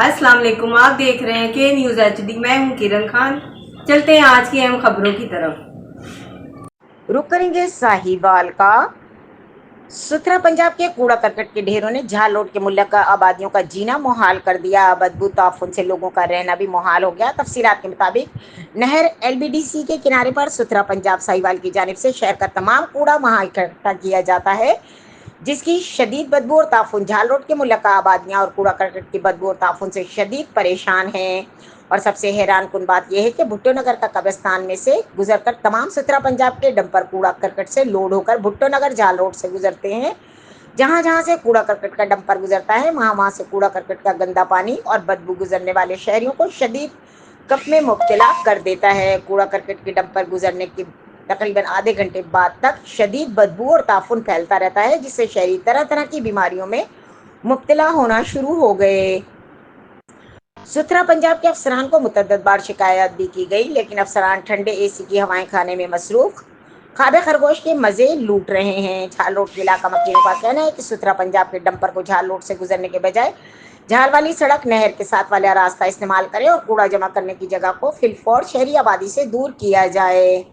अस्सलाम वालेकुम। आप देख रहे हैं के न्यूज़ HD। मैं हूं किरण खान। चलते हैं आज की अहम खबरों की तरफ। रुक करेंगे साहिवाल का। सुथरा पंजाब के कूड़ा करकट के ढेरों ने झालोट के मुल्लका आबादियों का जीना मुहाल कर दिया। बदबू ताफुन से लोगों का रहना भी मुहाल हो गया। तफसीलात के मुताबिक नहर LBDC के किनारे पर सुथरा पंजाब साहिवाल की जानिब से शहर का तमाम कूड़ा वहां इकट्ठा किया जाता है, जिसकी शदीद बदबू और ताफुन झालोट के मुल्लका आबादियां और कूड़ा करकट की बदबू और ताफुन से शदीद परेशान हैं। और सबसे हैरान कुन बात यह है कि भुट्टो नगर का कब्रिस्तान में से गुजरकर तमाम सुथरा पंजाब के डंपर कूड़ा करकट से लोड होकर भुट्टो नगर झालोट से गुजरते हैं। जहां जहां से कूड़ा करकट का डंपर गुजरता है, वहां वहां से कूड़ा करकट का गंदा पानी और बदबू गुजरने वाले शहरियों को शदीद कफ में मुब्तला कर देता है। कूड़ा करकट के डंपर गुजरने के तकरीबन आधे घंटे बाद तक शदीद बदबू और ताफुन फैलता रहता है, जिससे शहरी तरह तरह की बीमारियों में मुब्तला होना शुरू हो गए। सुथरा पंजाब के अफसरान को मुतअद्दिद बार शिकायत भी की गई, लेकिन अफसरान ठंडे AC की हवाएं खाने में मसरूफ खाबे खरगोश के मजे लूट रहे हैं। झालोट के इलाका मकीनों का कहना है कि सुथरा पंजाब के डंपर को झालोट से गुजरने के बजाय झाल वाली सड़क नहर के साथ वाला रास्ता इस्तेमाल करें और कूड़ा जमा करने की जगह को फिलफौर शहरी आबादी से दूर किया जाए।